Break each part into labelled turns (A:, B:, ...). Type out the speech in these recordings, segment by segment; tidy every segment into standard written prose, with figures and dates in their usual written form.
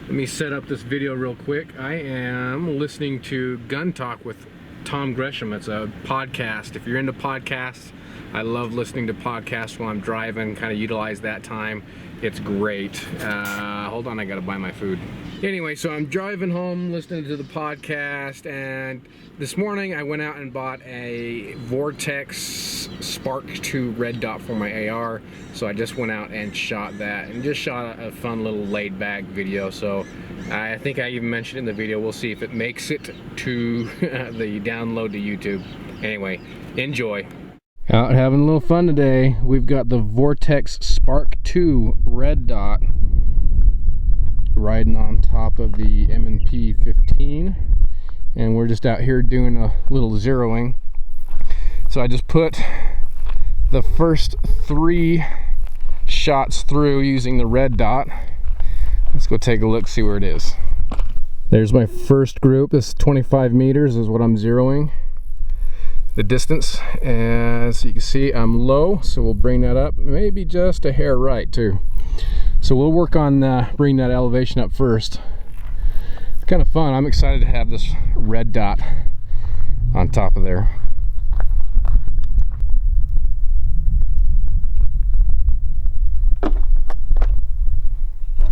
A: Let me set up this video real quick. I am listening to Gun Talk with Tom Gresham. It's a podcast. If you're into podcasts, I love listening to podcasts while I'm driving, kind of utilize that time. It's great. Hold on, I gotta buy my food. Anyway, so I'm driving home listening to the podcast, and this morning I went out and bought a Vortex Sparc II red dot for my AR. So I just went out and shot that, and just shot a fun little laid back video. So I think I even mentioned in the video, we'll see if it makes it to the download to YouTube. Anyway, enjoy. Out having a little fun today. We've got the Vortex Sparc II red dot riding on top of the M&P 15, and we're just out here doing a little zeroing. So I just put the first 3 shots through using the red dot. Let's go take a look, see where it is. There's my first group. This 25 meters is what I'm zeroing the distance, as you can see I'm low, so we'll bring that up maybe just a hair right too. So we'll work on bringing that elevation up first. It's kind of fun. I'm excited to have this red dot on top of there.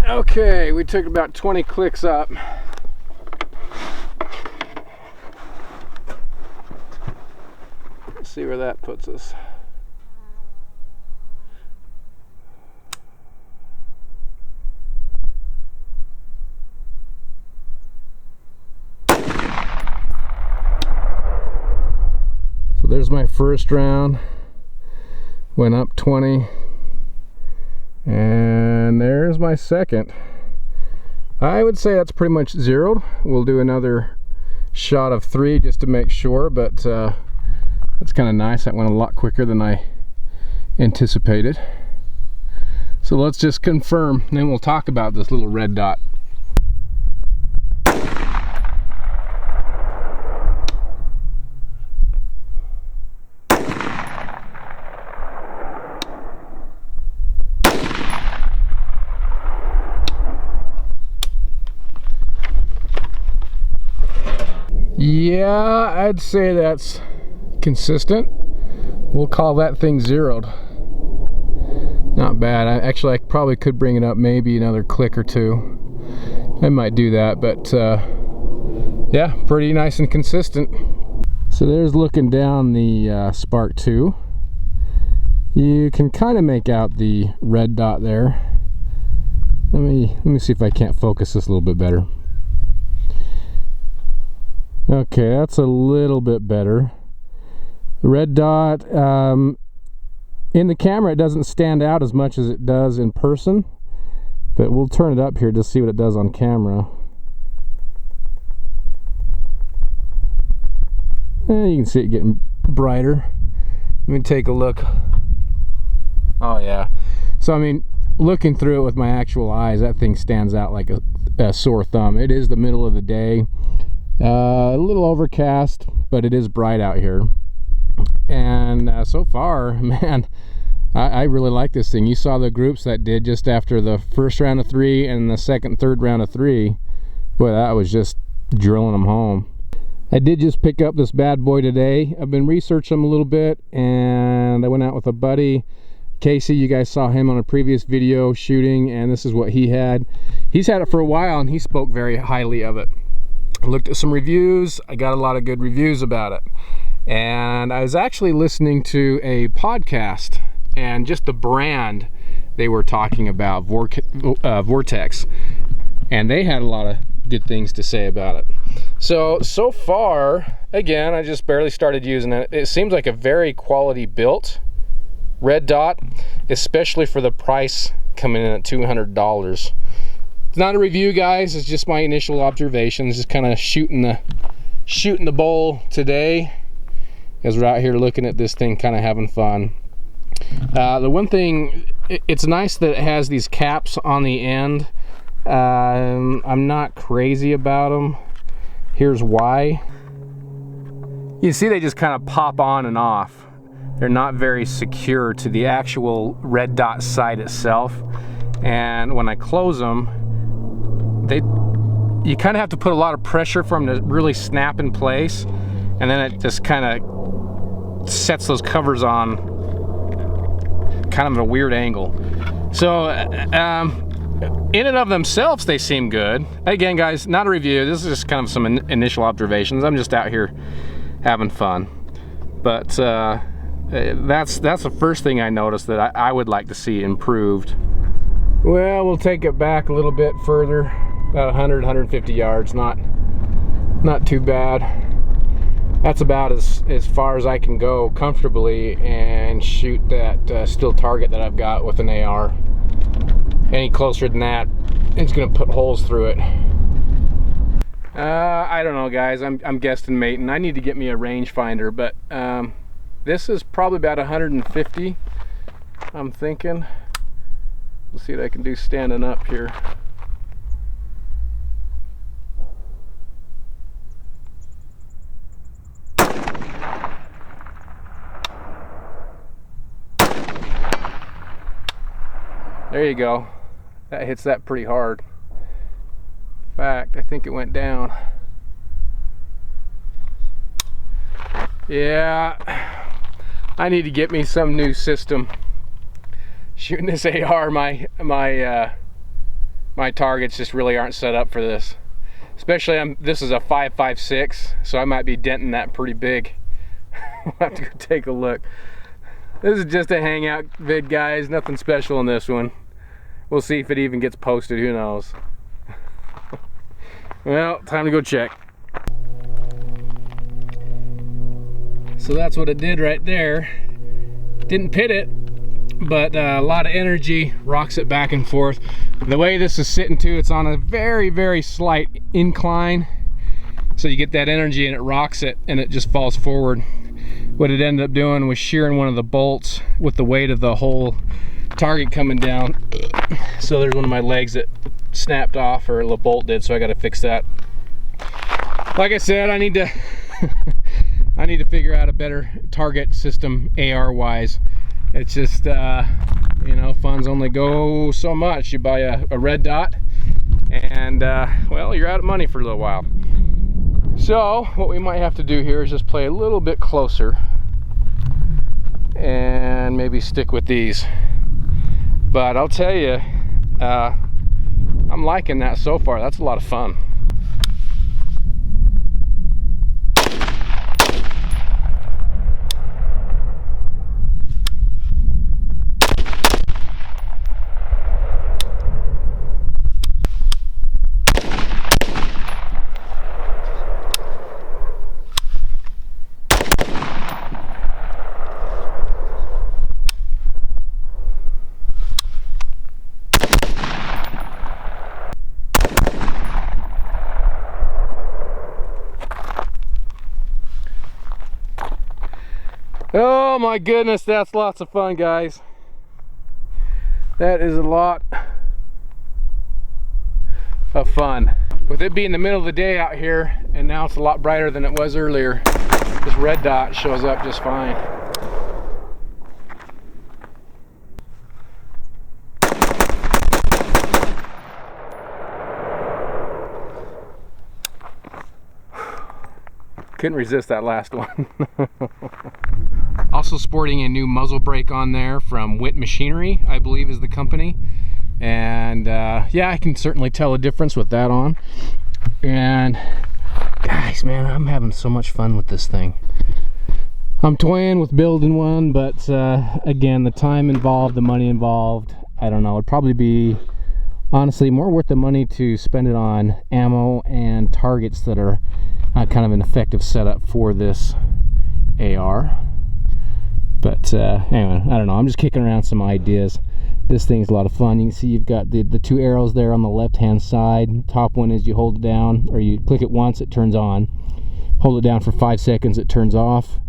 A: Okay, we took about 20 clicks up. See where that puts us. So there's my first round. Went up 20. And there's my second. I would say that's pretty much zeroed. We'll do another shot of 3 just to make sure, but that's kind of nice. That went a lot quicker than I anticipated. So let's just confirm, and then we'll talk about this little red dot. Yeah, I'd say that's consistent. We'll call that thing zeroed. Not bad. I probably could bring it up maybe another click or 2. I might do that, but yeah, pretty nice and consistent. So there's looking down the Sparc II. You can kind of make out the red dot there. Let me see if I can't focus this a little bit better. Okay, that's a little bit better. Red dot, in the camera it doesn't stand out as much as it does in person, but we'll turn it up here to see what it does on camera. You can see it getting brighter. Let me take a look. Oh yeah. So I mean, looking through it with my actual eyes, that thing stands out like a sore thumb. It is the middle of the day. A little overcast, but it is bright out here. And so far, man, I really like this thing. You saw the groups that did just after the first round of 3 and the second, third round of 3. Boy, that was just drilling them home. I did just pick up this bad boy today. I've been researching them a little bit, and I went out with a buddy, Casey. You guys saw him on a previous video shooting, and this is what he had. He's had it for a while, and he spoke very highly of it. I looked at some reviews. I got a lot of good reviews about it. And I was actually listening to a podcast, and just the brand they were talking about, Vortex, and they had a lot of good things to say about it. So far, again, I just barely started using it. It seems like a very quality built red dot, especially for the price coming in at $200. It's not a review, guys. It's just my initial observations, just kind of shooting the bowl today as we're out here looking at this thing, kind of having fun. The one thing, it's nice that it has these caps on the end. I'm not crazy about them. Here's why. You see they just kind of pop on and off. They're not very secure to the actual red dot sight itself. And when I close them, you kind of have to put a lot of pressure for them to really snap in place, and then it just kind of sets those covers on kind of a weird angle. So in and of themselves, they seem good. Again, guys, not a review. This is just kind of some initial observations. I'm just out here having fun. But that's the first thing I noticed that I would like to see improved. Well, we'll take it back a little bit further, about 100, 150 yards. Not too bad. That's about as far as I can go comfortably and shoot that still target that I've got with an AR. Any closer than that, it's gonna put holes through it. I don't know, guys. I'm guesstimating. I need to get me a rangefinder, but this is probably about 150. I'm thinking. We'll see what I can do standing up here. There you go. That hits that pretty hard. In fact, I think it went down. Yeah, I need to get me some new system. Shooting this AR, my targets just really aren't set up for this. Especially, this is a 5.56, so I might be denting that pretty big. We'll have to go take a look. This is just a hangout vid, guys. Nothing special in this one. We'll see if it even gets posted. Who knows? Well, time to go check. So that's what it did right there. Didn't pit it, but a lot of energy rocks it back and forth. The way this is sitting too, it's on a very, very slight incline. So you get that energy and it rocks it and it just falls forward. What it ended up doing was shearing one of the bolts with the weight of the whole target coming down. So there's one of my legs that snapped off, or the bolt did, so I got to fix that. Like I said, I need to I need to figure out a better target system AR wise. It's just you know, funds only go so much. You buy a red dot and well, you're out of money for a little while. So what we might have to do here is just play a little bit closer and maybe stick with these. But I'll tell you, I'm liking that so far. That's a lot of fun. Oh my goodness, that's lots of fun, guys. That is a lot of fun. With it being the middle of the day out here, and now it's a lot brighter than it was earlier, this red dot shows up just fine. Couldn't resist that last one. Also sporting a new muzzle brake on there from Witt Machinery, I believe is the company. And yeah, I can certainly tell a difference with that on. And guys, man, I'm having so much fun with this thing. I'm toying with building one, but again, the time involved, the money involved, I don't know, it'd probably be honestly more worth the money to spend it on ammo and targets that are kind of an effective setup for this AR. But anyway, I don't know, I'm just kicking around some ideas. This thing's a lot of fun. You can see you've got the two arrows there on the left hand side. Top one is you hold it down, or you click it once, it turns on. Hold it down for 5 seconds, it turns off.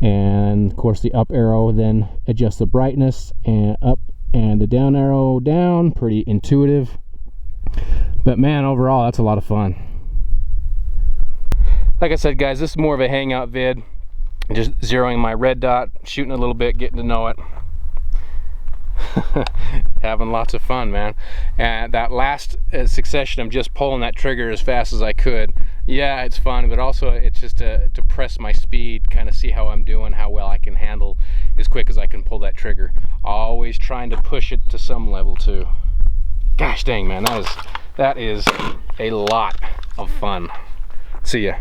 A: And of course the up arrow then adjusts the brightness, and up, and the down arrow down. Pretty intuitive. But man, overall that's a lot of fun. Like I said, guys, this is more of a hangout vid. Just zeroing my red dot, shooting a little bit, getting to know it. Having lots of fun, man. And that last succession of just pulling that trigger as fast as I could, yeah, it's fun, but also it's just to press my speed, kind of see how I'm doing, how well I can handle as quick as I can pull that trigger. Always trying to push it to some level too. Gosh dang, man, that is a lot of fun. See ya.